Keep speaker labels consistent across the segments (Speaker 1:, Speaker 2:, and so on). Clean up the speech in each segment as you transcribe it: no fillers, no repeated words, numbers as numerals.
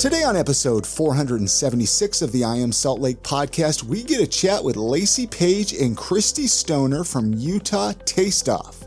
Speaker 1: Today on episode 476 of the I Am Salt Lake podcast, we get a chat with Lacey Page and Kristy Stoner from Utah Taste Off.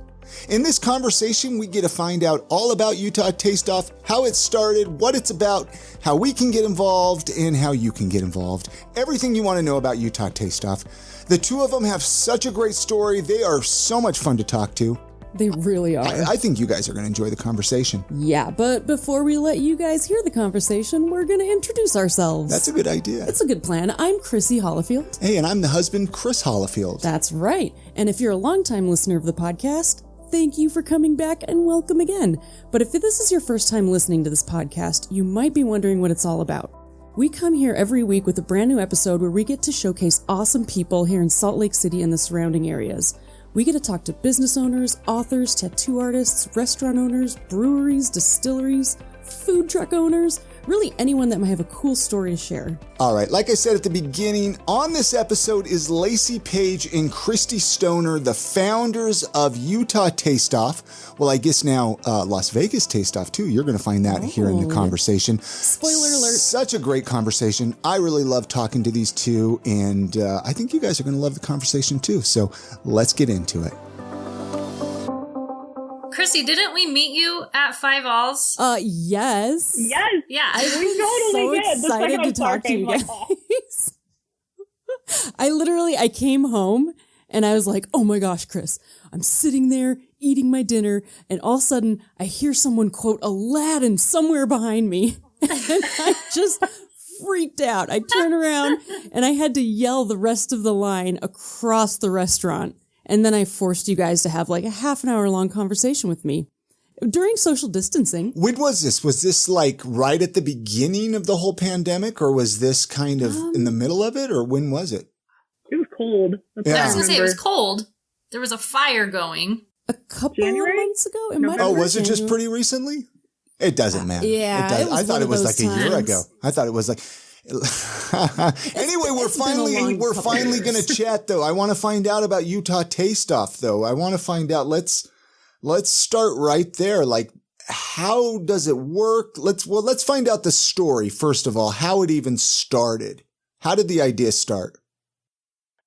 Speaker 1: In this conversation, we get to find out all about Utah Taste Off, how it started, what it's about, how we can get involved, and how you can get involved. Everything you want to know about Utah Taste Off. The two of them have such a great story. They are so much fun to talk to.
Speaker 2: They really are.
Speaker 1: I think you guys are going to enjoy the conversation.
Speaker 2: Yeah, but before we let you guys hear the conversation, we're going to introduce ourselves.
Speaker 1: That's a good idea.
Speaker 2: It's a good plan. I'm Chrissy Hollifield.
Speaker 1: Hey, and I'm the husband, Chris Hollifield.
Speaker 2: That's right. And if you're a longtime listener of the podcast, thank you for coming back and welcome again. But if this is your first time listening to this podcast, you might be wondering what it's all about. We come here every week with a brand new episode where we get to showcase awesome people here in Salt Lake City and the surrounding areas. We get to talk to business owners, authors, tattoo artists, restaurant owners, breweries, distilleries, food truck owners, really anyone that might have a cool story to share.
Speaker 1: All right, like I said at the beginning, on this episode is Lacey Page and Kristy Stoner, the founders of Utah Taste Off. Well, I guess now Las Vegas Taste Off too. You're going to find that here in the conversation.
Speaker 2: Spoiler alert.
Speaker 1: Such a great conversation. I really love talking to these two, and I think you guys are going to love the conversation too. So let's get into it.
Speaker 3: Kristy, didn't we meet you at Five Alls?
Speaker 2: Yes.
Speaker 4: Yes.
Speaker 3: Yeah.
Speaker 4: We totally did.
Speaker 2: So excited to talk to you guys. I came home and I was like, oh my gosh, Chris, I'm sitting there eating my dinner and all of a sudden I hear someone quote Aladdin somewhere behind me. And I just freaked out. I turned around and I had to yell the rest of the line across the restaurant. And then I forced you guys to have like a half an hour long conversation with me during social distancing.
Speaker 1: When was this? Was this like right at the beginning of the whole pandemic, or was this kind of in the middle of it, or when was it?
Speaker 4: It was cold.
Speaker 1: Yeah.
Speaker 3: I was going to say it was cold. There was a fire going.
Speaker 2: A couple of months ago? It might have
Speaker 1: Oh,
Speaker 2: been
Speaker 1: was it just
Speaker 2: January.
Speaker 1: pretty recently? It doesn't matter.
Speaker 2: Yeah,
Speaker 1: It does.
Speaker 2: it was
Speaker 1: I thought
Speaker 2: one
Speaker 1: it
Speaker 2: of
Speaker 1: was
Speaker 2: those
Speaker 1: like a year
Speaker 2: times.
Speaker 1: ago. I thought it was like. Anyway, we're finally going to chat though. I want to find out about Utah Taste Off though. I want to find out. Let's start right there. Like, how does it work? Let's find out the story first of all. How it even started. How did the idea start?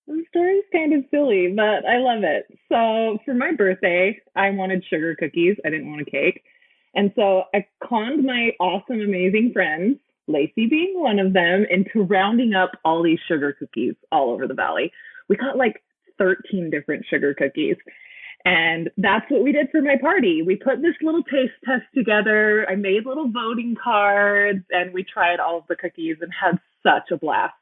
Speaker 4: The story's kind of silly, but I love it. So for my birthday, I wanted sugar cookies. I didn't want a cake. And so I conned my awesome, amazing friends, Lacey being one of them, into rounding up all these sugar cookies all over the valley. We got like 13 different sugar cookies. And that's what we did for my party. We put this little taste test together. I made little voting cards and we tried all of the cookies and had such a blast.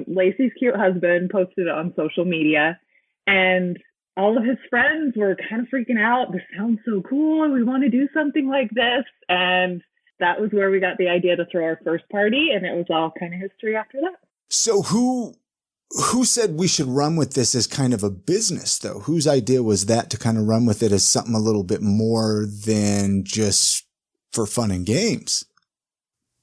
Speaker 4: Lacey's cute husband posted it on social media and all of his friends were kind of freaking out. This sounds so cool. We want to do something like this. And that was where we got the idea to throw our first party, and it was all kind of history after that.
Speaker 1: So who said we should run with this as kind of a business, though? Whose idea was that to kind of run with it as something a little bit more than just for fun and games?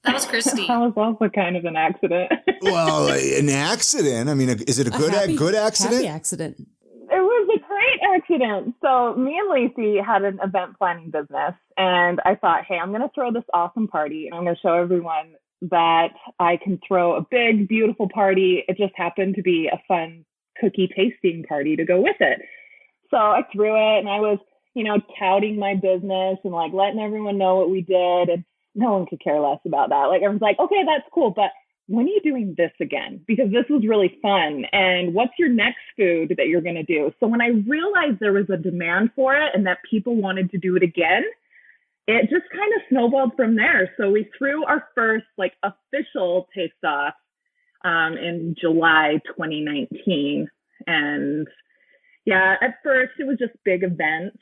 Speaker 3: That was Kristy.
Speaker 4: That was also kind of an accident.
Speaker 1: Well, an accident. I mean, is it a good accident?
Speaker 2: Happy accident.
Speaker 4: It was a great accident. So me and Lacey had an event planning business, and I thought, hey, I'm going to throw this awesome party, and I'm going to show everyone that I can throw a big, beautiful party. It just happened to be a fun cookie tasting party to go with it. So I threw it, and I was, touting my business and like letting everyone know what we did, and no one could care less about that. Like everyone's like, okay, that's cool, but when are you doing this again? Because this was really fun. And what's your next food that you're going to do? So when I realized there was a demand for it and that people wanted to do it again, it just kind of snowballed from there. So we threw our first like official taste off in July 2019. And yeah, at first it was just big events,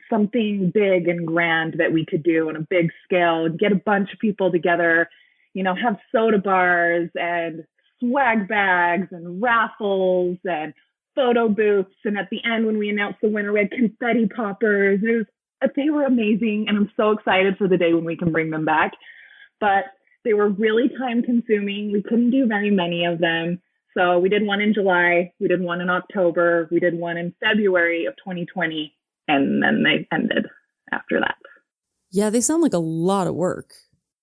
Speaker 4: something big and grand that we could do on a big scale and get a bunch of people together, have soda bars and swag bags and raffles and photo booths. And at the end, when we announced the winner, we had confetti poppers. They were amazing. And I'm so excited for the day when we can bring them back. But they were really time consuming. We couldn't do very many of them. So we did one in July. We did one in October. We did one in February of 2020. And then they ended after that.
Speaker 2: Yeah, they sound like a lot of work.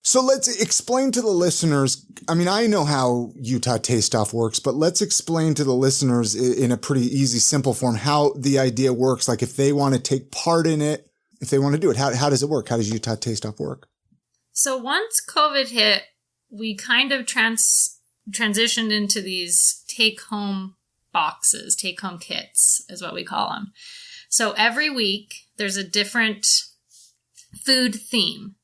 Speaker 1: So let's explain to the listeners. I mean, I know how Utah Taste Off works, but let's explain to the listeners in a pretty easy, simple form how the idea works. Like if they want to take part in it, if they want to do it, how does it work? How does Utah Taste Off work?
Speaker 3: So once COVID hit, we kind of transitioned into these take-home boxes, take-home kits is what we call them. So every week there's a different food theme.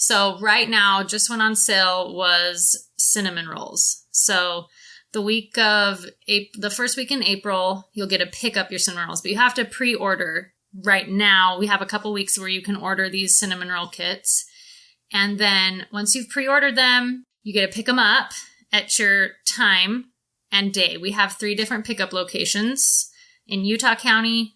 Speaker 3: So right now, just went on sale was cinnamon rolls. So the first week in April, you'll get to pick up your cinnamon rolls, but you have to pre-order. Right now, we have a couple weeks where you can order these cinnamon roll kits. And then once you've pre-ordered them, you get to pick them up at your time and day. We have 3 different pickup locations in Utah County,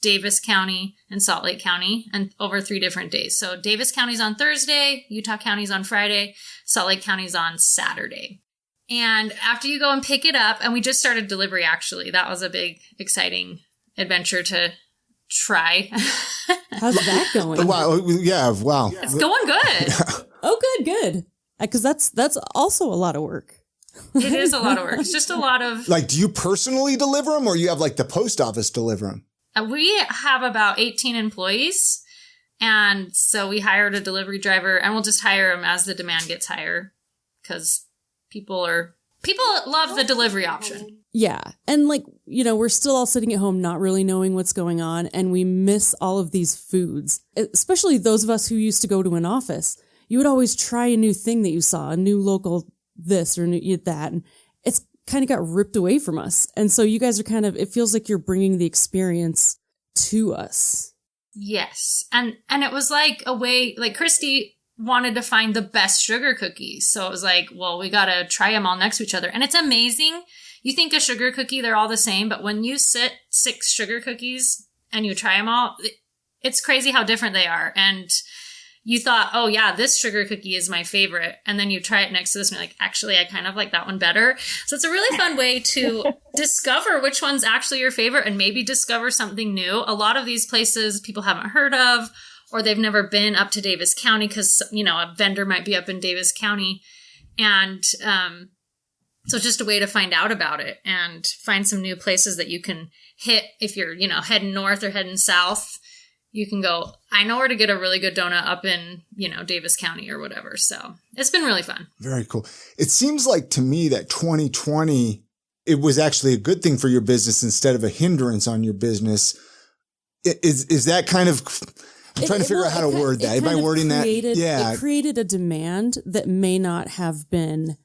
Speaker 3: Davis County, and Salt Lake County, and over 3 different days. So Davis County's on Thursday, Utah County's on Friday, Salt Lake County's on Saturday. And after you go and pick it up, and we just started delivery actually. That was a big, exciting adventure to try.
Speaker 2: How's that going?
Speaker 1: Wow. Yeah. Wow.
Speaker 3: It's going good.
Speaker 2: Oh, good. Because that's also a lot of work.
Speaker 3: It is a lot of work. It's just a lot of...
Speaker 1: Like, do you personally deliver them or you have like the post office deliver them?
Speaker 3: We have about 18 employees, and so we hired a delivery driver, and we'll just hire him as the demand gets higher because people love the delivery option.
Speaker 2: Yeah. And we're still all sitting at home not really knowing what's going on, and we miss all of these foods, especially those of us who used to go to an office. You would always try a new thing that you saw, a new local this or new that, and it's kind of got ripped away from us. And so you guys are it feels like you're bringing the experience to us.
Speaker 3: Yes. And it was like a way, like Kristy wanted to find the best sugar cookies. So it was like, well, we got to try them all next to each other. And it's amazing. You think a sugar cookie, they're all the same, but when you sit 6 sugar cookies and you try them all, it's crazy how different they are. And you thought, oh yeah, this sugar cookie is my favorite. And then you try it next to this and you're like, actually, I kind of like that one better. So it's a really fun way to discover which one's actually your favorite and maybe discover something new. A lot of these places people haven't heard of, or they've never been up to Davis County because, a vendor might be up in Davis County. And so it's just a way to find out about it and find some new places that you can hit if you're, heading north or heading south. You can go, I know where to get a really good donut up in, Davis County or whatever. So it's been really fun.
Speaker 1: Very cool. It seems like to me that 2020, it was actually a good thing for your business instead of a hindrance on your business. Is that kind of, I'm trying to figure out how to word that. Am I wording that? Yeah.
Speaker 2: It created a demand that may not have been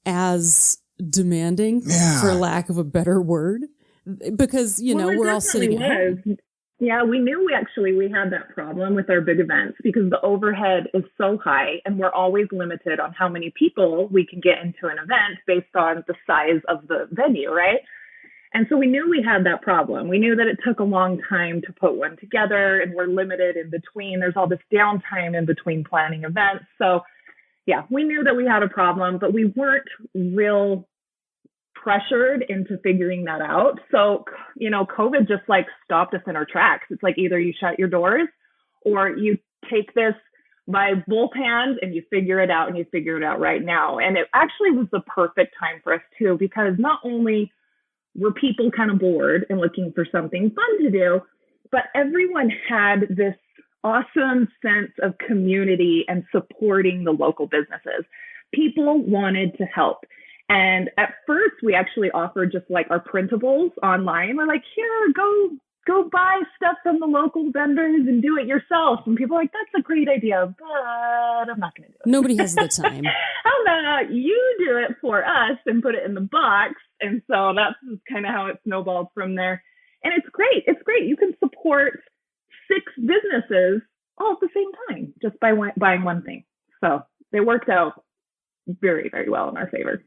Speaker 2: as demanding, for lack of a better word, because, we're all sitting at home.
Speaker 4: Yeah, we knew we had that problem with our big events because the overhead is so high and we're always limited on how many people we can get into an event based on the size of the venue, right? And so we knew we had that problem. We knew that it took a long time to put one together and we're limited in between. There's all this downtime in between planning events. So yeah, we knew that we had a problem, but we weren't real pressured into figuring that out. So, COVID just stopped us in our tracks. It's like either you shut your doors or you take this by both hands and you figure it out, and you figure it out right now. And it actually was the perfect time for us too, because not only were people kind of bored and looking for something fun to do, but everyone had this awesome sense of community and supporting the local businesses. People wanted to help. And at first, we actually offered just our printables online. We're like, here, go buy stuff from the local vendors and do it yourself. And people are like, that's a great idea, but I'm not going to do it.
Speaker 2: Nobody has the time.
Speaker 4: How about you do it for us and put it in the box? And so that's kind of how it snowballed from there. And it's great. It's great. You can support 6 businesses all at the same time just by buying one thing. So it worked out very, very well in our favor.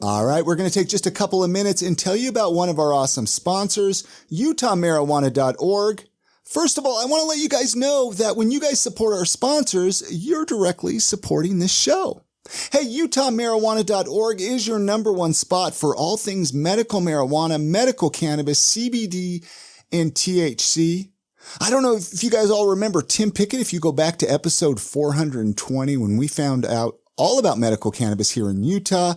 Speaker 1: All right, we're going to take just a couple of minutes and tell you about one of our awesome sponsors, Marijuanaorg. First of all, I want to let you guys know that when you guys support our sponsors, you're directly supporting this show. Hey, Marijuanaorg is your #1 spot for all things medical marijuana, medical cannabis, CBD, and THC. I don't know if you guys all remember Tim Pickett, if you go back to episode 420, when we found out all about medical cannabis here in Utah.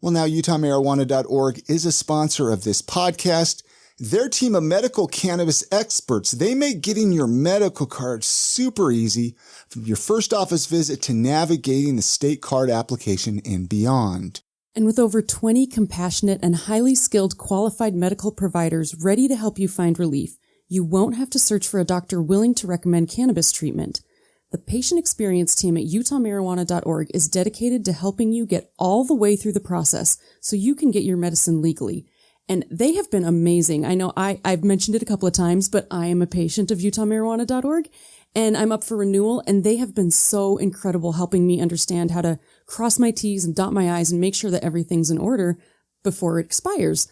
Speaker 1: Well, now UtahMarijuana.org is a sponsor of this podcast. Their team of medical cannabis experts, they make getting your medical card super easy from your first office visit to navigating the state card application and beyond.
Speaker 2: And with over 20 compassionate and highly skilled qualified medical providers ready to help you find relief, you won't have to search for a doctor willing to recommend cannabis treatment. The patient experience team at UtahMarijuana.org is dedicated to helping you get all the way through the process so you can get your medicine legally. And they have been amazing. I know I've mentioned it a couple of times, but I am a patient of UtahMarijuana.org, and I'm up for renewal, and they have been so incredible helping me understand how to cross my T's and dot my I's and make sure that everything's in order before it expires.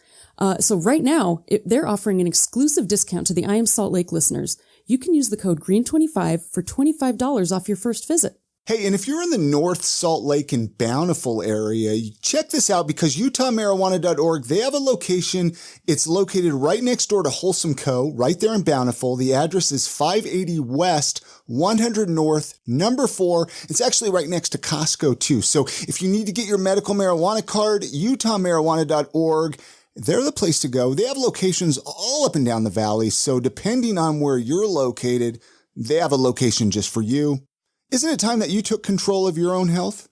Speaker 2: So right now, they're offering an exclusive discount to the I Am Salt Lake listeners. You can use the code GREEN25 for $25 off your first visit.
Speaker 1: Hey, and if you're in the North Salt Lake and Bountiful area, check this out because UtahMarijuana.org, they have a location. It's located right next door to Wholesome Co., right there in Bountiful. The address is 580 West, 100 North, number 4. It's actually right next to Costco, too. So if you need to get your medical marijuana card, UtahMarijuana.org, they're the place to go. They have locations all up and down the valley. So depending on where you're located, they have a location just for you. Isn't it time that you took control of your own health?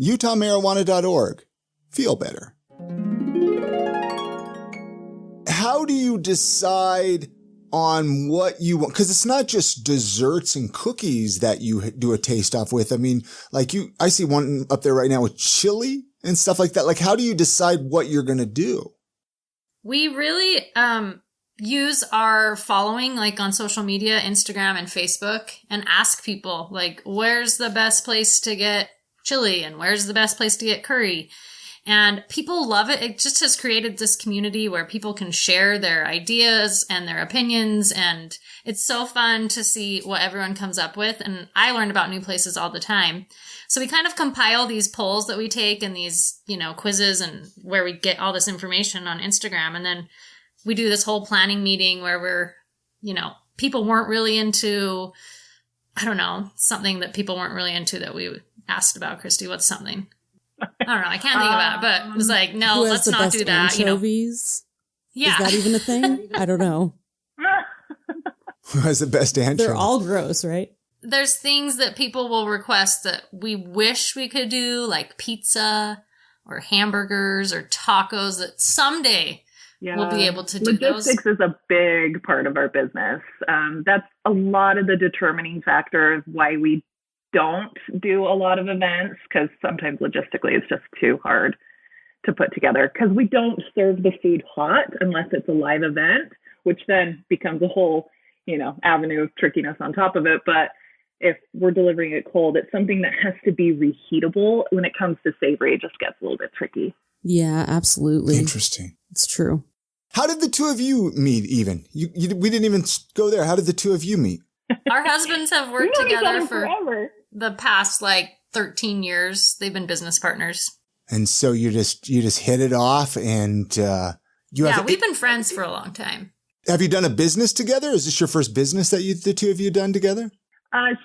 Speaker 1: UtahMarijuana.org. Feel better. How do you decide on what you want? Because it's not just desserts and cookies that you do a taste off with. I mean, like I see one up there right now with chili and stuff like that. Like, how do you decide what you're going to do?
Speaker 3: We really use our following, like on social media, Instagram and Facebook, and ask people, like, where's the best place to get chili and where's the best place to get curry? And people love it. It just has created this community where people can share their ideas and their opinions. And it's so fun to see what everyone comes up with. And I learn about new places all the time. So we kind of compile these polls that we take and these, quizzes and where we get all this information on Instagram. And then we do this whole planning meeting where we're, people weren't really into, I don't know, something that people weren't really into that we asked about. Kristy, what's something? I don't know. I can't think about it, but it was like, no, let's not do that.
Speaker 2: Anchovies?
Speaker 3: Yeah.
Speaker 2: Is that even a thing? I don't know.
Speaker 1: Who has the best anchovy?
Speaker 2: They're all gross, right?
Speaker 3: There's things that people will request that we wish we could do, like pizza or hamburgers or tacos, that someday we'll be able to do.
Speaker 4: Logistics is a big part of our business. That's a lot of the determining factor of why we don't do a lot of events, because sometimes logistically it's just too hard to put together, because we don't serve the food hot unless it's a live event, which then becomes a whole, avenue of trickiness on top of it. But if we're delivering it cold, it's something that has to be reheatable. When it comes to savory, it just gets a little bit tricky.
Speaker 2: Yeah, absolutely.
Speaker 1: Interesting.
Speaker 2: It's true.
Speaker 1: How did the two of you meet even? We didn't even go there. How did the two of you meet?
Speaker 3: Our husbands have worked together for the past 13 years. They've been business partners. And
Speaker 1: so you just hit it off, and
Speaker 3: we've been friends for a long time.
Speaker 1: Have you done a business together? Is this your first business that the two of you done together?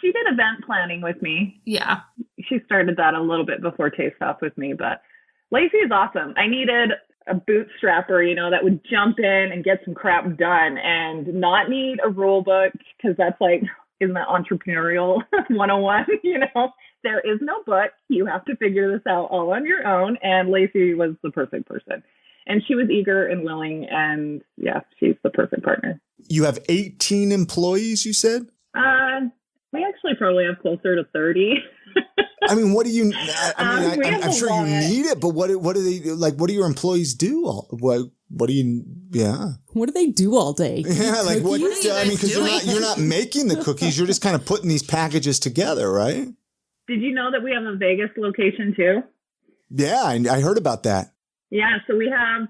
Speaker 4: She did event planning with me.
Speaker 3: Yeah.
Speaker 4: She started that a little bit before Taste Off with me, but Lacey is awesome. I needed a bootstrapper, that would jump in and get some crap done and not need a rule book, because that's isn't that entrepreneurial 101? There is no book. You have to figure this out all on your own. And Lacey was the perfect person. And she was eager and willing. And yeah, she's the perfect partner.
Speaker 1: You have 18 employees, you said?
Speaker 4: We actually probably have closer to 30.
Speaker 1: I mean, what do you, I'm sure you need it, but what do they do? What do your employees do? What do you, yeah.
Speaker 2: What do they do all day?
Speaker 1: Yeah, what, because you're not making the cookies, you're just kind of putting these packages together, right?
Speaker 4: Did you know that we have a Vegas location too?
Speaker 1: Yeah, I heard about that.
Speaker 4: Yeah, so we have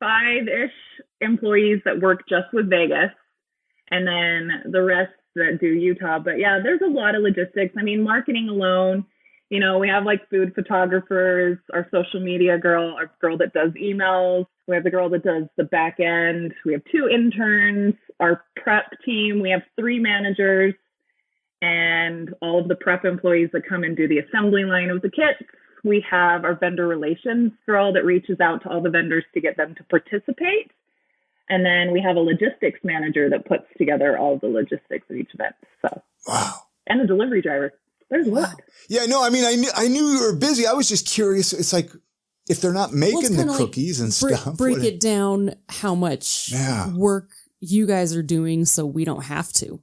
Speaker 4: 5-ish employees that work just with Vegas, and then the rest that do Utah. But yeah, there's a lot of logistics. I mean, marketing alone, we have food photographers, our social media girl, our girl that does emails. We have the girl that does the back end. We have 2 interns. Our prep team, we have 3 managers, and all of the prep employees that come and do the assembly line of the kits. We have our vendor relations girl that reaches out to all the vendors to get them to participate. And then we have a logistics manager that puts together all the logistics of each event. So,
Speaker 1: wow.
Speaker 4: And a delivery driver. There's a lot.
Speaker 1: Yeah, no, I mean, I knew you were busy. I was just curious. It's like, if they're not making the cookies and stuff.
Speaker 2: Break it down how much work you guys are doing so we don't have to.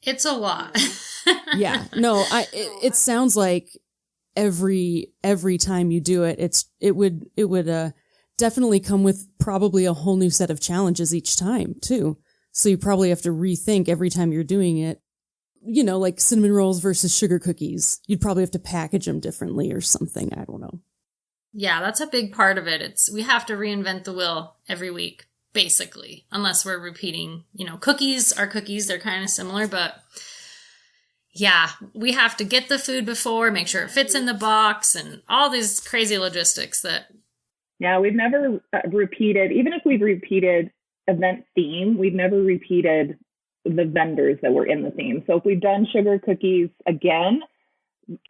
Speaker 3: It's a lot.
Speaker 2: Yeah. No, it sounds like every time you do it, it would definitely come with probably a whole new set of challenges each time too. So you probably have to rethink every time you're doing it. You know, like cinnamon rolls versus sugar cookies. You'd probably have to package them differently or something. I don't know.
Speaker 3: Yeah, that's a big part of it. We have to reinvent the wheel every week, basically, unless we're repeating, cookies are cookies. They're kind of similar, but yeah, we have to get the food before, make sure it fits in the box, and all these crazy logistics that.
Speaker 4: Yeah, we've never repeated, even if we've repeated event theme, we've never repeated the vendors that were in the theme. So if we've done sugar cookies again,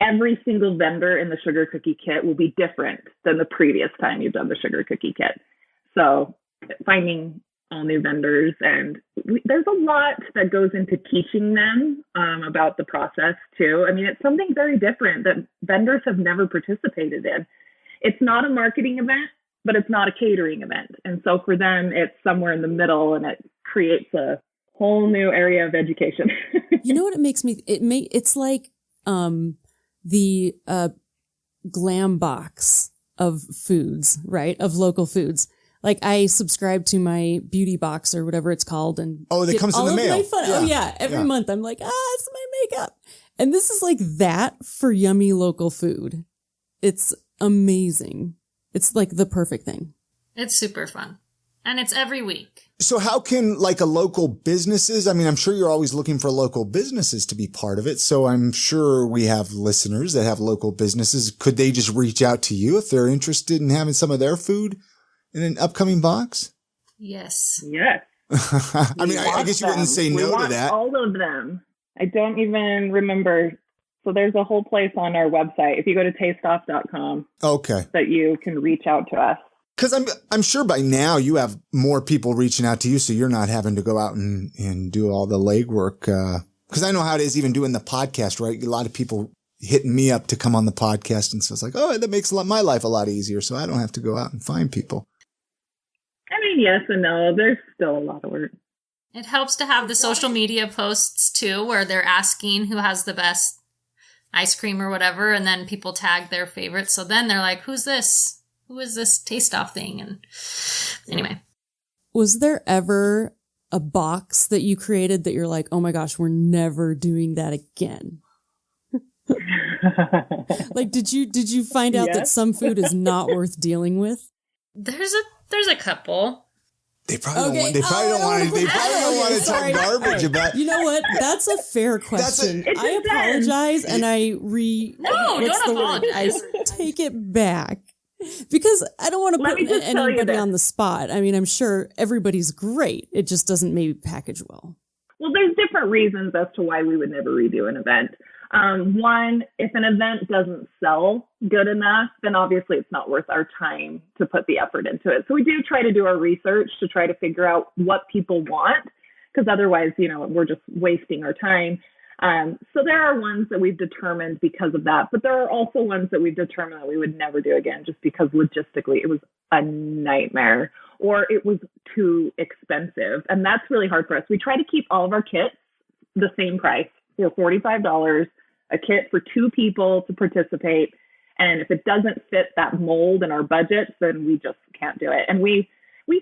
Speaker 4: every single vendor in the sugar cookie kit will be different than the previous time you've done the sugar cookie kit. So finding all new vendors, and there's a lot that goes into teaching them about the process too. I mean, it's something very different that vendors have never participated in. It's not a marketing event, but it's not a catering event. And so for them, it's somewhere in the middle, and it creates a whole new area of education.
Speaker 2: You know what it makes me, it's like the glam box of foods, right? Of local foods. Like I subscribe to my beauty box or whatever it's called, and
Speaker 1: that comes in the mail.
Speaker 2: Every month I'm like, it's my makeup. And this is like that for yummy local food. It's amazing. It's like the perfect thing.
Speaker 3: It's super fun. And it's every week.
Speaker 1: So how can like a local businesses, I mean, I'm sure you're always looking for local businesses to be part of it. So I'm sure we have listeners that have local businesses. Could they just reach out to you if they're interested in having some of their food in an upcoming box?
Speaker 3: Yes.
Speaker 4: Yes.
Speaker 1: I mean, I guess you wouldn't say no to that.
Speaker 4: All of them. I don't even remember. So there's a whole place on our website, if you go to tasteoff.com, that you can reach out to us.
Speaker 1: Because I'm sure by now you have more people reaching out to you, so you're not having to go out and do all the legwork. Because I know how it is even doing the podcast, right? A lot of people hitting me up to come on the podcast, and so it's like, that makes my life a lot easier, so I don't have to go out and find people.
Speaker 4: I mean, yes and no. There's still a lot of work.
Speaker 3: It helps to have the social media posts too, where they're asking who has the best ice cream or whatever, and then people tag their favorites. So then they're like, who's this? Who is this Taste Off thing? And anyway. Was
Speaker 2: there ever a box that you created that you're like, oh my gosh, we're never doing that again? Like, did you find out that some food is not worth dealing with?
Speaker 3: There's a couple.
Speaker 1: They probably don't want to talk garbage about.
Speaker 2: You know what? That's a fair question. I apologize, and don't apologize. I take it back. Because I don't want to put anybody on the spot. I mean, I'm sure everybody's great. It just doesn't maybe package well.
Speaker 4: Well, there's different reasons as to why we would never redo an event. One, if an event doesn't sell good enough, then obviously it's not worth our time to put the effort into it. So we do try to do our research to try to figure out what people want, because otherwise, we're just wasting our time. So there are ones that we've determined because of that, but there are also ones that we've determined that we would never do again just because logistically it was a nightmare or it was too expensive. And that's really hard for us. We try to keep all of our kits the same price. They're $45 a kit for 2 people to participate. And if it doesn't fit that mold in our budgets, then we just can't do it. And we've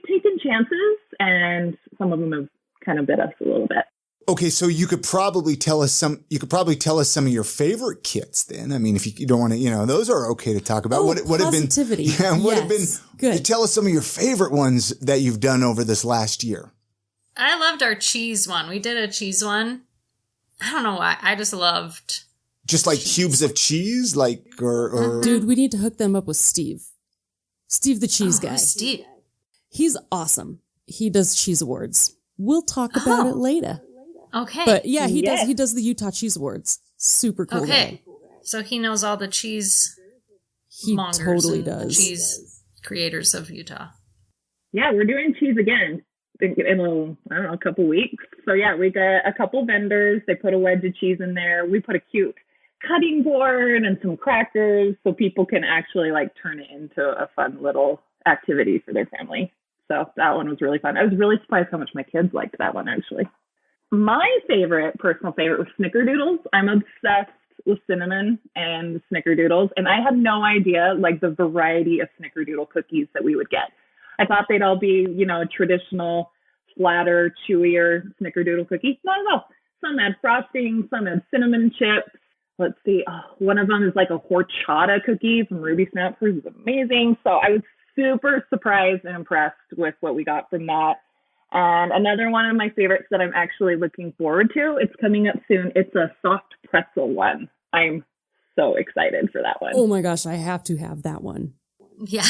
Speaker 4: taken chances, and some of them have kind of bit us a little bit.
Speaker 1: Okay, so you could probably tell us some of your favorite kits then. I mean, if you don't want to, those are okay to talk about. What have been good. Tell us some of your favorite ones that you've done over this last year.
Speaker 3: I loved our cheese one. We did a cheese one. I don't know why. I just loved
Speaker 1: just like cubes of cheese, or
Speaker 2: dude, we need to hook them up with Steve. Steve the cheese guy.
Speaker 3: Steve.
Speaker 2: He's awesome. He does cheese awards. We'll talk about it later.
Speaker 3: Okay.
Speaker 2: But yeah, he does the Utah Cheese Awards. Super cool guy.
Speaker 3: So he knows all the cheese
Speaker 2: He
Speaker 3: mongers
Speaker 2: totally
Speaker 3: and
Speaker 2: does.
Speaker 3: cheese creators of Utah.
Speaker 4: Yeah, we're doing cheese again in a couple weeks. So yeah, we got a couple vendors. They put a wedge of cheese in there. We put a cute cutting board and some crackers so people can actually like turn it into a fun little activity for their family. So that one was really fun. I was really surprised how much my kids liked that one, actually. My personal favorite, was snickerdoodles. I'm obsessed with cinnamon and snickerdoodles, and I had no idea like the variety of snickerdoodle cookies that we would get. I thought they'd all be, traditional, flatter, chewier snickerdoodle cookies. Not at all. Some had frosting, some had cinnamon chips. Let's see. One of them is like a horchata cookie from Ruby Snappers. It's amazing. So I was super surprised and impressed with what we got from that. And another one of my favorites that I'm actually looking forward to, it's coming up soon. It's a soft pretzel one. I'm so excited for that one.
Speaker 2: Oh my gosh, I have to have that one.
Speaker 3: Yeah.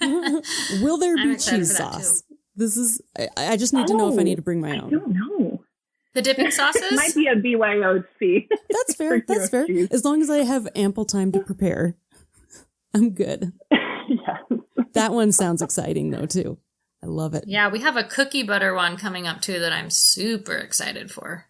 Speaker 2: Will there
Speaker 3: I'm
Speaker 2: be
Speaker 3: excited
Speaker 2: cheese
Speaker 3: for that,
Speaker 2: sauce? This is, I just need to know if I need to bring my own.
Speaker 4: I don't know.
Speaker 3: The dipping sauces?
Speaker 4: It might be a BYOC.
Speaker 2: That's fair. That's fair.
Speaker 4: Cheese.
Speaker 2: As long as I have ample time to prepare, I'm good.
Speaker 4: Yes.
Speaker 2: That one sounds exciting though, too. I love it.
Speaker 3: Yeah, we have a cookie butter one coming up too that I'm super excited for.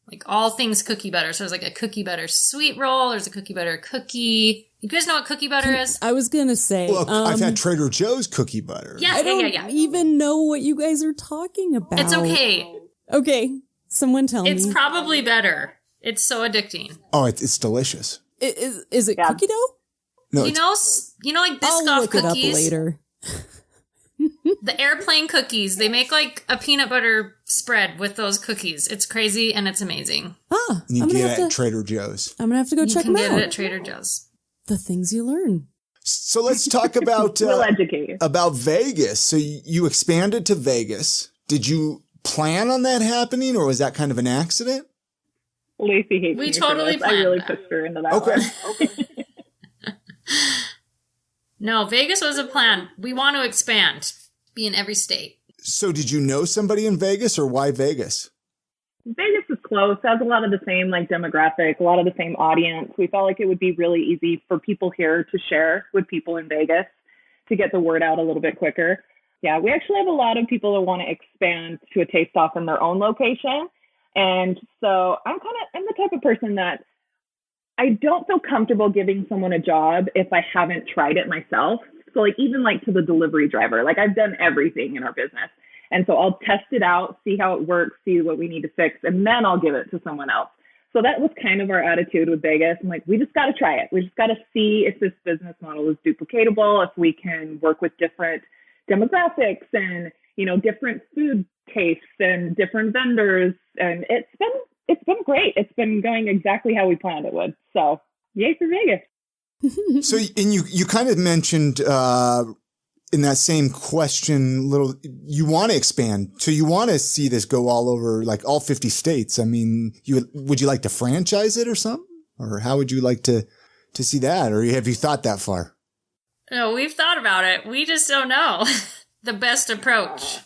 Speaker 3: Like all things cookie butter. So there's like a cookie butter sweet roll. There's a cookie butter cookie. You guys know what cookie butter is?
Speaker 2: I was going to say.
Speaker 1: Well, I've had Trader Joe's cookie butter.
Speaker 3: Yeah,
Speaker 2: I don't even know what you guys are talking about.
Speaker 3: It's okay.
Speaker 2: Okay. Someone tell me.
Speaker 3: It's probably better. It's so addicting.
Speaker 1: Oh, it's delicious.
Speaker 2: Is it cookie dough?
Speaker 1: No,
Speaker 3: You know, like
Speaker 2: I'll
Speaker 3: Biscoff
Speaker 2: look it up
Speaker 3: cookies.
Speaker 2: later.
Speaker 3: The airplane cookies. They make like a peanut butter spread with those cookies. It's crazy and it's amazing.
Speaker 2: Ah,
Speaker 1: you get it at Trader Joe's.
Speaker 2: I'm gonna have to go check them out.
Speaker 3: You can get it at Trader Joe's.
Speaker 2: The things you learn.
Speaker 1: So let's talk about
Speaker 4: We'll educate you.
Speaker 1: About Vegas. So you expanded to Vegas. Did you plan on that happening, or was that kind of an accident?
Speaker 4: Lacey hates
Speaker 3: We
Speaker 4: me
Speaker 3: totally
Speaker 4: for this. I really
Speaker 3: planned that.
Speaker 4: pushed her into that
Speaker 1: Okay.
Speaker 4: one.
Speaker 3: No, Vegas was a plan. We want to expand, be in every state.
Speaker 1: So did you know somebody in Vegas, or why Vegas?
Speaker 4: Vegas is close, has a lot of the same like demographic, a lot of the same audience. We felt like it would be really easy for people here to share with people in Vegas to get the word out a little bit quicker. Yeah, we actually have a lot of people that want to expand to a taste off in their own location. And so I'm the type of person that I don't feel comfortable giving someone a job if I haven't tried it myself. So like even like to the delivery driver, like I've done everything in our business. And so I'll test it out, see how it works, see what we need to fix, and then I'll give it to someone else. So that was kind of our attitude with Vegas. I'm like, we just got to try it. We just got to see if this business model is duplicatable, if we can work with different demographics and, different food tastes and different vendors. And it's been great. It's been going exactly how we planned it would. So yay for Vegas.
Speaker 1: So, and you kind of mentioned in that same question, you want to expand. So you want to see this go all over, like all 50 states. I mean, would you like to franchise it or something? Or how would you like to see that? Or have you thought that far?
Speaker 3: No, we've thought about it. We just don't know the best approach.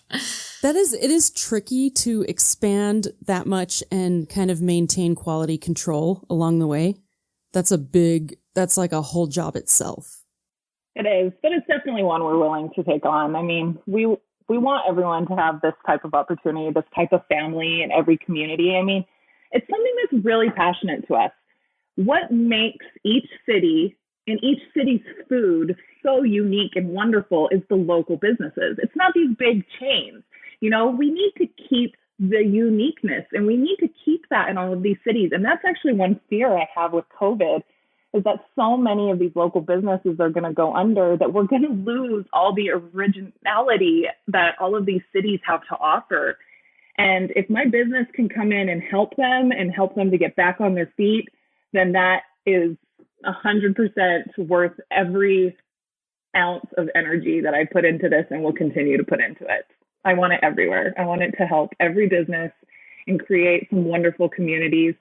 Speaker 2: It is tricky to expand that much and kind of maintain quality control along the way. That's like a whole job itself.
Speaker 4: It is, but it's definitely one we're willing to take on. I mean, we want everyone to have this type of opportunity, this type of family in every community. I mean, it's something that's really passionate to us. What makes each city and each city's food so unique and wonderful is the local businesses. It's not these big chains. We need to keep the uniqueness, and we need to keep that in all of these cities. And that's actually one fear I have with COVID, is that so many of these local businesses are going to go under, that we're going to lose all the originality that all of these cities have to offer. And if my business can come in and help them to get back on their feet, then that is 100% worth every ounce of energy that I put into this and will continue to put into it. I want it everywhere. I want it to help every business and create some wonderful communities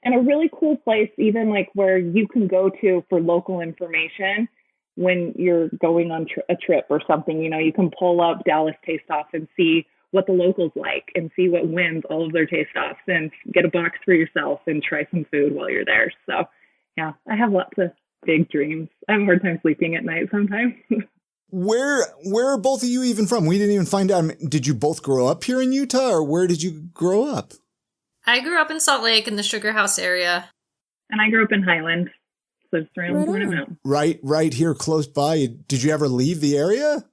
Speaker 4: and a really cool place, even like where you can go to for local information when you're going on a trip or something. You know, you can pull up Dallas Taste Off and see what the locals like and see what wins all of their taste offs and get a box for yourself and try some food while you're there. So yeah, I have lots of big dreams. I have a hard time sleeping at night sometimes.
Speaker 1: Where are both of you even from? We didn't even find out. I mean, did you both grow up here in Utah, or where did you grow up?
Speaker 3: I grew up in Salt Lake in the Sugar House area.
Speaker 4: And I grew up in Highland, so just around the corner mountain.
Speaker 1: Right here close by. Did you ever leave the area?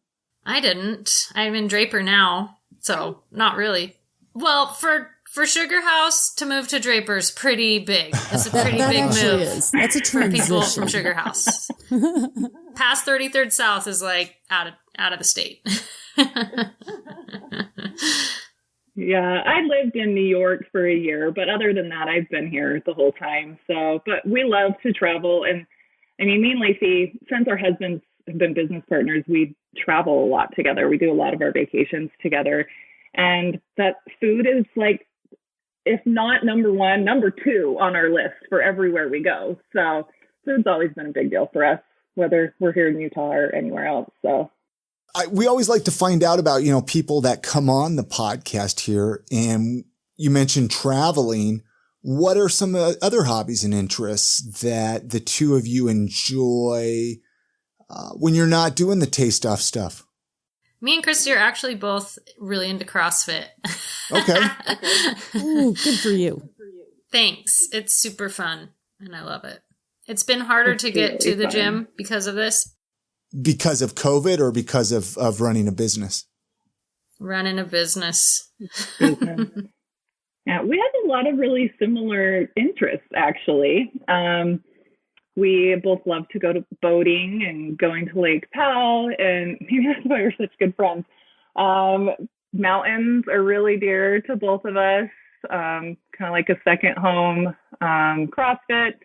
Speaker 3: I didn't. I'm in Draper now, so not really. Well, for Sugar House to move to Draper is pretty big. It's a pretty big move.
Speaker 2: That's a transition.
Speaker 3: For people from Sugar House. Past 33rd South is like out of the state.
Speaker 4: Yeah, I lived in New York for a year, but other than that, I've been here the whole time. So, but we love to travel. And I mean, me and Lacey, since our husbands have been business partners, we travel a lot together. We do a lot of our vacations together. And that food is like, if not number one, number two on our list for everywhere we go. So food's always been a big deal for us, whether we're here in Utah or anywhere else. So
Speaker 1: we always like to find out about, people that come on the podcast here. And you mentioned traveling. What are some other hobbies and interests that the two of you enjoy when you're not doing the taste off stuff?
Speaker 3: Me and Kristy are actually both really into CrossFit.
Speaker 1: Okay.
Speaker 2: Ooh, good for you.
Speaker 3: Thanks. It's super fun, and I love it. It's been harder to get to the gym because of this.
Speaker 1: Because of COVID or because of running a business?
Speaker 3: Running a business.
Speaker 4: Yeah, we have a lot of really similar interests, actually. We both love to go to boating and going to Lake Powell, and maybe that's why we're such good friends. Mountains are really dear to both of us, kind of like a second home. CrossFit.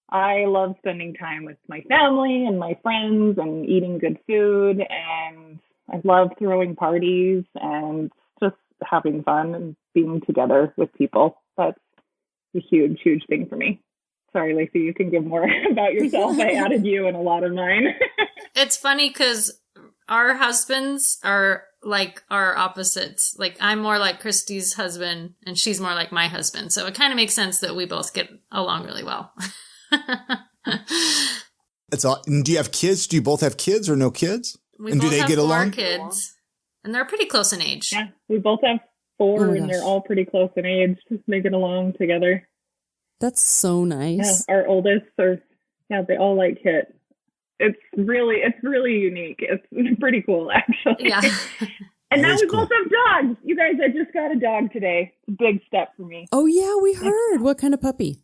Speaker 4: I love spending time with my family and my friends and eating good food, and I love throwing parties and just having fun and being together with people. That's a huge, huge thing for me. Sorry, Lacey, you can give more about yourself. I added you in a lot of mine.
Speaker 3: It's funny because our husbands are like our opposites. Like I'm more like Kristy's husband and she's more like my husband. So it kind of makes sense that we both get along really well.
Speaker 1: That's all. And do you have kids? Do you both have kids or no kids?
Speaker 3: And do they get along? 4 kids, and they're pretty close in age.
Speaker 4: Yeah, we both have 4, and they're all pretty close in age. Just make it along together.
Speaker 2: That's so nice.
Speaker 4: Yeah, our oldest they all like HIIT. It's really unique. It's pretty cool, actually.
Speaker 3: Yeah.
Speaker 4: And now we both have dogs. You guys, I just got a dog today. Big step for me.
Speaker 2: Oh yeah, we heard. What kind of puppy?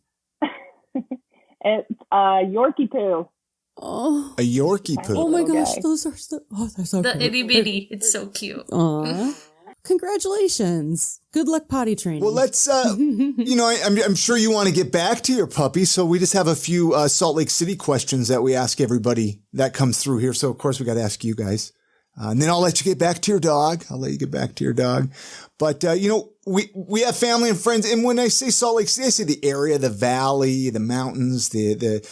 Speaker 4: It's a Yorkie poo.
Speaker 2: Oh,
Speaker 1: a Yorkie poo.
Speaker 2: Oh my gosh, those are they're so
Speaker 3: the
Speaker 2: cute.
Speaker 3: itty bitty. It's so cute.
Speaker 2: Aw. Congratulations. Good luck potty training.
Speaker 1: Well, let's, I'm sure you want to get back to your puppy. So we just have a few Salt Lake City questions that we ask everybody that comes through here. So, of course, we got to ask you guys. And then I'll let you get back to your dog. But, we have family and friends. And when I say Salt Lake City, I say the area, the valley, the mountains, the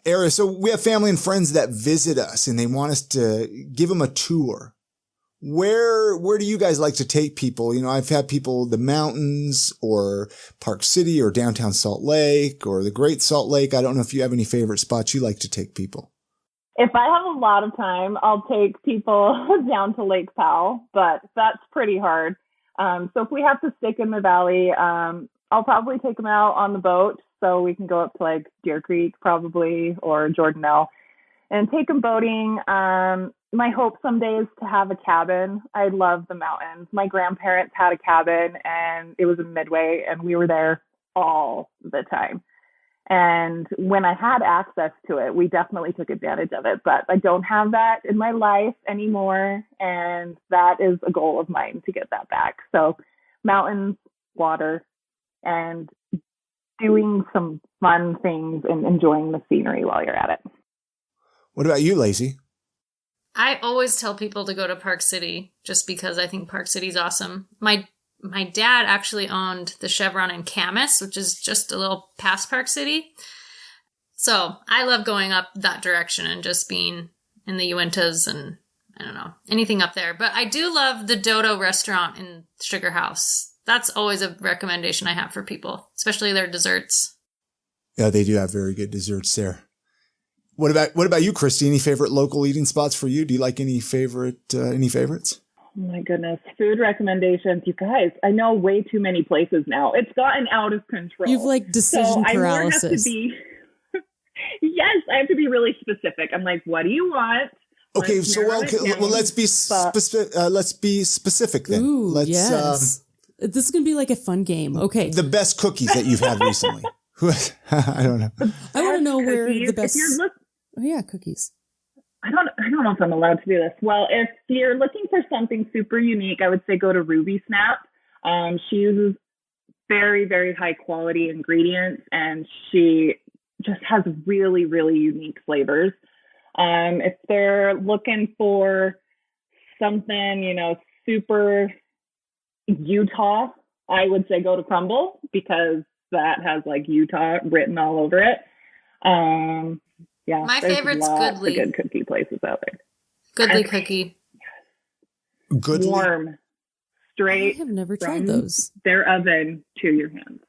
Speaker 1: area. So we have family and friends that visit us and they want us to give them a tour. Where do you guys like to take people? I've had people, the mountains or Park City or downtown Salt Lake or the Great Salt Lake. I don't know if you have any favorite spots you like to take people.
Speaker 4: If I have a lot of time, I'll take people down to Lake Powell, but that's pretty hard. So if we have to stick in the valley, I'll probably take them out on the boat so we can go up to like Deer Creek probably or Jordanelle and take them boating. My hope someday is to have a cabin. I love the mountains. My grandparents had a cabin and it was in Midway and we were there all the time. And when I had access to it, we definitely took advantage of it, but I don't have that in my life anymore. And that is a goal of mine to get that back. So mountains, water, and doing some fun things and enjoying the scenery while you're at it.
Speaker 1: What about you, Lacey?
Speaker 3: I always tell people to go to Park City just because I think Park City's awesome. My dad actually owned the Chevron in Camas, which is just a little past Park City. So I love going up that direction and just being in the Uintas and I don't know, anything up there. But I do love the Dodo restaurant in Sugar House. That's always a recommendation I have for people, especially their desserts.
Speaker 1: Yeah, they do have very good desserts there. What about you, Kristy? Any favorite local eating spots for you? Do you like any favorites?
Speaker 4: Oh my goodness. Food recommendations. You guys, I know way too many places now. It's gotten out of control.
Speaker 2: You've like decision paralysis.
Speaker 4: I have to be, yes, I have to be really specific. I'm like, what do you want?
Speaker 1: Okay, let's be specific then.
Speaker 2: Ooh, yes. This is going to be like a fun game. Okay.
Speaker 1: The best cookies that you've had recently. I don't know.
Speaker 2: I want to know where the best...
Speaker 4: If
Speaker 2: cookies.
Speaker 4: I don't know if I'm allowed to do this. Well, if you're looking for something super unique, I would say go to Ruby Snap. She uses very, very high quality ingredients, and she just has really, really unique flavors. If they're looking for something, super Utah, I would say go to Crumble because that has like Utah written all over it. Yeah,
Speaker 3: my favorite's Goodly.
Speaker 4: Good cookie places out there.
Speaker 3: Goodly cookie.
Speaker 1: Goodly.
Speaker 4: Warm, straight.
Speaker 2: I have never tried those.
Speaker 4: Their oven to your hands.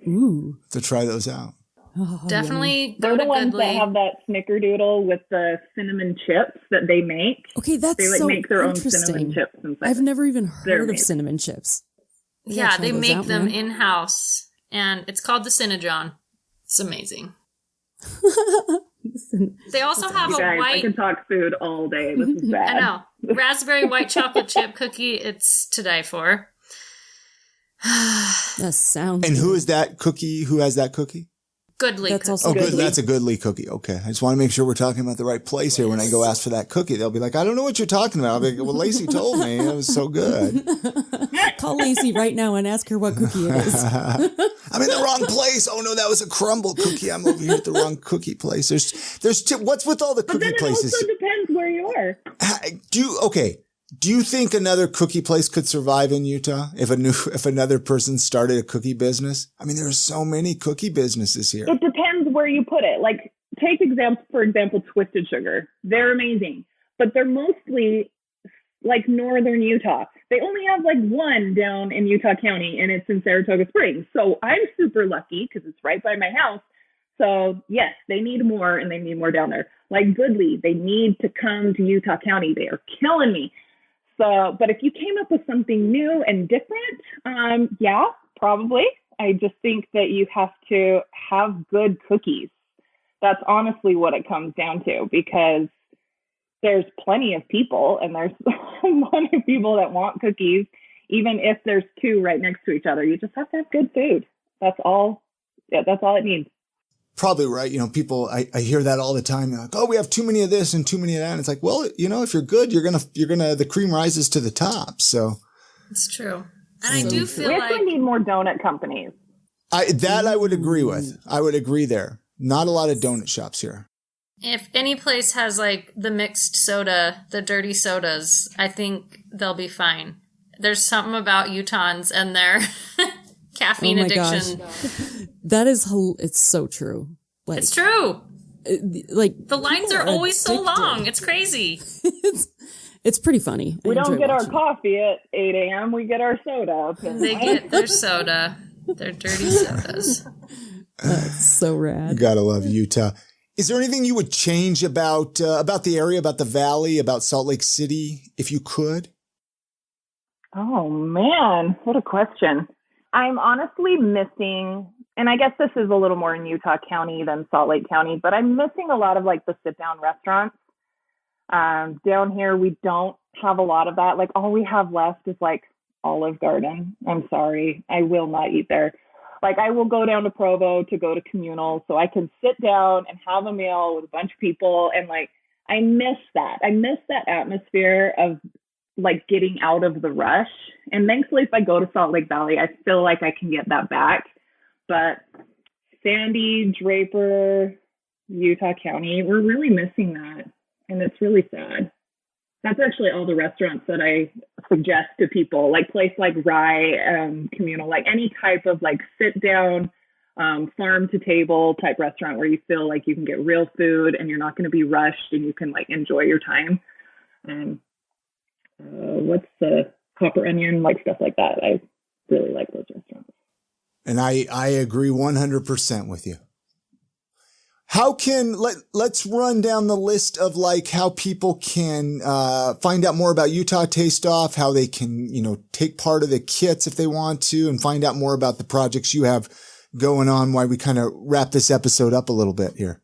Speaker 2: Ooh,
Speaker 1: to try those out.
Speaker 2: Oh,
Speaker 3: definitely.
Speaker 4: They're the ones that have that snickerdoodle with the cinnamon chips that they make.
Speaker 2: Okay, that's
Speaker 4: they
Speaker 2: so
Speaker 4: make their own
Speaker 2: interesting.
Speaker 4: Cinnamon chips inside.
Speaker 2: I've never even heard of cinnamon chips.
Speaker 3: Yeah, they make them in-house, and it's called the Cinnajahn. It's amazing. They also have a white...
Speaker 4: I can talk food all day. This is bad.
Speaker 3: I know. Raspberry white chocolate chip cookie. It's to die for.
Speaker 2: That sounds
Speaker 1: And
Speaker 2: good.
Speaker 1: who is that cookie? Who has that cookie?
Speaker 3: Goodly.
Speaker 2: That's
Speaker 3: cookie.
Speaker 2: also
Speaker 1: good.
Speaker 2: Goodly.
Speaker 1: That's a Goodly cookie. Okay. I just want to make sure we're talking about the right place here. When I go ask for that cookie, they'll be like, I don't know what you're talking about. I'll be like, well, Lacey told me. It was so good.
Speaker 2: Call Lacey right now and ask her what cookie it is.
Speaker 1: I'm in the wrong place. Oh no, that was a Crumble cookie. I'm over here at the wrong cookie place. What's with all the cookie places?
Speaker 4: It also depends where you are.
Speaker 1: Do you think another cookie place could survive in Utah if another person started a cookie business? I mean, there are so many cookie businesses here.
Speaker 4: It depends where you put it. Like, for example, Twisted Sugar. They're amazing, but they're mostly like northern Utah. They only have like one down in Utah County, and it's in Saratoga Springs. So I'm super lucky because it's right by my house. So yes, they need more, and they need more down there. Like Goodly, they need to come to Utah County. They are killing me. So, but if you came up with something new and different, yeah, probably. I just think that you have to have good cookies. That's honestly what it comes down to, because there's plenty of people, and there's plenty of people that want cookies, even if there's two right next to each other. You just have to have good food. That's all. Yeah, that's all it needs.
Speaker 1: Probably right. People, I hear that all the time. They're like, oh, we have too many of this and too many of that. And it's like, well, if you're good, the cream rises to the top. So
Speaker 3: it's true. And I do feel
Speaker 4: we
Speaker 3: like
Speaker 4: actually need more donut companies.
Speaker 1: I would agree with. I would agree there. Not a lot of donut shops here.
Speaker 3: if any place has like the mixed soda, the dirty sodas, I think they'll be fine. There's something about Utahns and their caffeine addiction.
Speaker 2: Gosh. That is, it's so true. Like,
Speaker 3: it's true.
Speaker 2: Like
Speaker 3: the lines are always so long. It's crazy.
Speaker 2: It's pretty funny.
Speaker 4: We don't get our coffee at 8 a.m. We get our soda.
Speaker 3: They get their soda. Their dirty sodas.
Speaker 2: That's so rad.
Speaker 1: You gotta love Utah. Is there anything you would change about the area, about the valley, about Salt Lake City, if you could?
Speaker 4: Oh, man. What a question. I'm honestly missing, and I guess this is a little more in Utah County than Salt Lake County, but I'm missing a lot of like the sit-down restaurants. Down here, we don't have a lot of that. Like all we have left is like Olive Garden. I'm sorry. I will not eat there. Like I will go down to Provo to go to communal so I can sit down and have a meal with a bunch of people. And like, I miss that. I miss that atmosphere of like getting out of the rush. And thankfully, if I go to Salt Lake Valley, I feel like I can get that back. But Sandy, Draper, Utah County, we're really missing that. And it's really sad. That's actually all the restaurants that I suggest to people, like place like Rye, communal, like any type of like sit down farm to table type restaurant where you feel like you can get real food and you're not going to be rushed and you can like enjoy your time. And what's the Copper Onion, like stuff like that. I really like those restaurants. And
Speaker 1: I agree 100% with you. How can, let's run down the list of like how people can find out more about Utah Taste Off, how they can, take part of the kits if they want to, and find out more about the projects you have going on while we kind of wrap this episode up a little bit here.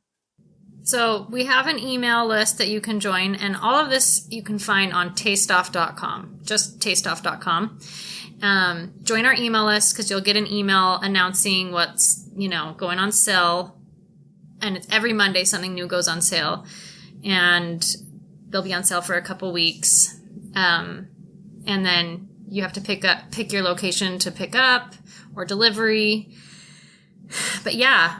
Speaker 3: So we have an email list that you can join, and all of this you can find on tasteoff.com, just tasteoff.com. Join our email list because you'll get an email announcing what's, going on sale. And it's every Monday something new goes on sale. And they'll be on sale for a couple weeks. And then you have to pick your location to pick up or delivery. But yeah,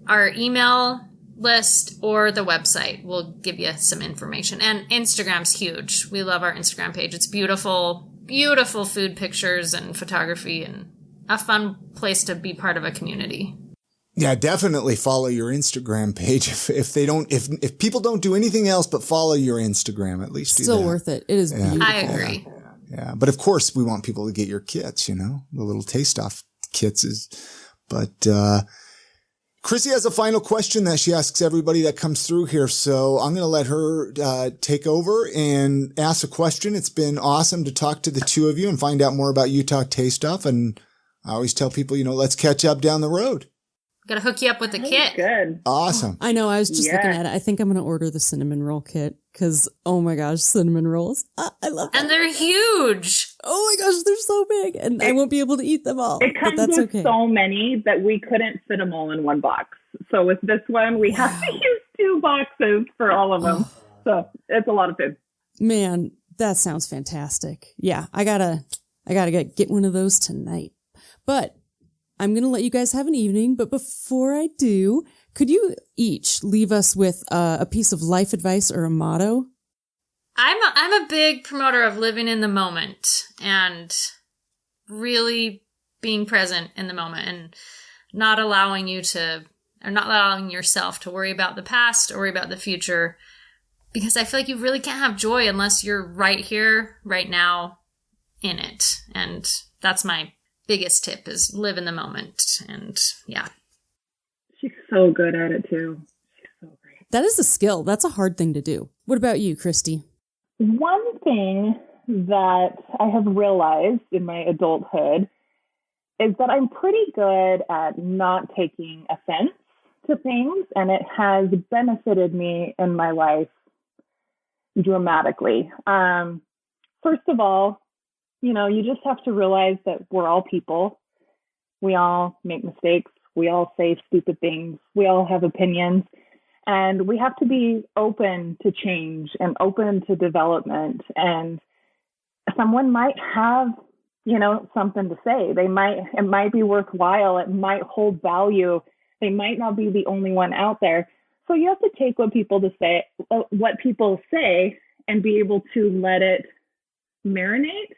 Speaker 3: our email list or the website will give you some information. And Instagram's huge. We love our Instagram page. It's beautiful, beautiful food pictures and photography and a fun place to be part of a community.
Speaker 1: Yeah, definitely follow your Instagram page. If people don't do anything else but follow your Instagram, at least do
Speaker 2: Still
Speaker 1: that.
Speaker 2: worth it. It is beautiful.
Speaker 3: I agree.
Speaker 1: Yeah. But of course we want people to get your kits, the little Taste Off kits but Kristy has a final question that she asks everybody that comes through here. So I'm going to let her take over and ask a question. It's been awesome to talk to the two of you and find out more about Utah Taste Off. And I always tell people, let's catch up down the road.
Speaker 3: Got to hook you up with the kit.
Speaker 4: Good.
Speaker 1: Awesome.
Speaker 2: I know. I was just looking at it. I think I'm going to order the cinnamon roll kit because, oh my gosh, cinnamon rolls. I love them.
Speaker 3: And they're huge.
Speaker 2: Oh my gosh, they're so big. And I won't be able to eat them all.
Speaker 4: It comes
Speaker 2: but that's
Speaker 4: with
Speaker 2: okay.
Speaker 4: so many that we couldn't fit them all in one box. So with this one, we have to use 2 boxes for all of them. So it's a lot of food.
Speaker 2: Man, that sounds fantastic. Yeah, I gotta get one of those tonight. But I'm going to let you guys have an evening, but before I do, could you each leave us with a piece of life advice or a motto?
Speaker 3: I'm a big promoter of living in the moment and really being present in the moment and not allowing yourself to worry about the past or worry about the future, because I feel like you really can't have joy unless you're right here, right now in it. And that's my biggest tip, is live in the moment. And yeah.
Speaker 4: She's so good at it too. She's so great.
Speaker 2: That is a skill. That's a hard thing to do. What about you, Kristy?
Speaker 4: One thing that I have realized in my adulthood is that I'm pretty good at not taking offense to things, and it has benefited me in my life dramatically. First of all, you just have to realize that we're all people. We all make mistakes. We all say stupid things. We all have opinions. And we have to be open to change and open to development. And someone might have, something to say. It might be worthwhile. It might hold value. They might not be the only one out there. So you have to take what people say and be able to let it marinate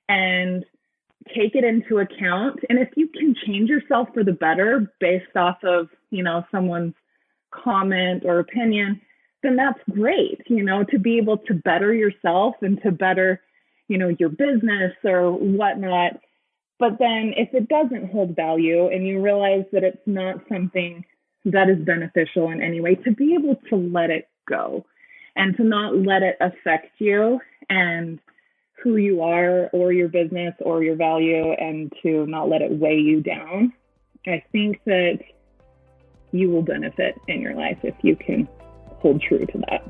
Speaker 4: and take it into account. And if you can change yourself for the better based off of, someone's comment or opinion, then that's great, to be able to better yourself and to better, your business or whatnot. But then if it doesn't hold value and you realize that it's not something that is beneficial in any way, to be able to let it go and to not let it affect you and who you are or your business or your value, and to not let it weigh you down. I think that you will benefit in your life if you can hold true to that.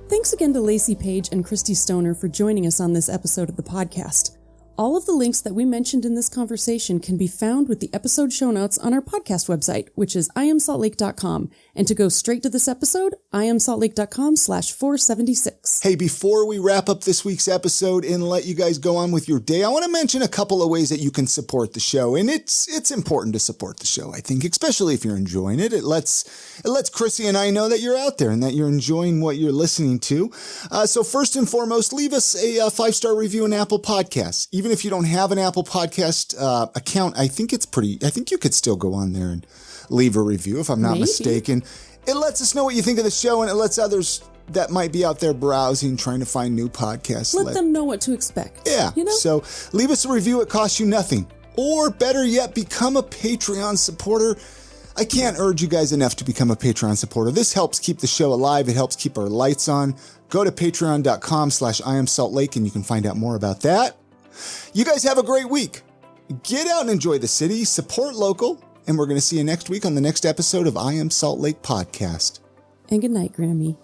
Speaker 2: Thanks again to Lacey Page and Kristy Stoner for joining us on this episode of the podcast. All of the links that we mentioned in this conversation can be found with the episode show notes on our podcast website, which is iamsaltlake.com. And to go straight to this episode, iamsaltlake.com/476.
Speaker 1: Hey, before we wrap up this week's episode and let you guys go on with your day, I want to mention a couple of ways that you can support the show. And it's important to support the show, I think, especially if you're enjoying it. It lets Kristy and I know that you're out there and that you're enjoying what you're listening to. So first and foremost, leave us a 5-star review in Apple Podcasts. Even if you don't have an Apple Podcast account, I think you could still go on there and leave a review, if I'm not mistaken. It lets us know what you think of the show, and it lets others that might be out there browsing, trying to find new podcasts.
Speaker 2: Let them know what to expect.
Speaker 1: Yeah.
Speaker 2: You know?
Speaker 1: So leave us a review. It costs you nothing. Or better yet, become a Patreon supporter. I can't urge you guys enough to become a Patreon supporter. This helps keep the show alive. It helps keep our lights on. Go to patreon.com/IamSaltLake and you can find out more about that. You guys have a great week. Get out and enjoy the city. Support local. And we're going to see you next week on the next episode of I Am Salt Lake Podcast.
Speaker 2: And good night, Grammy.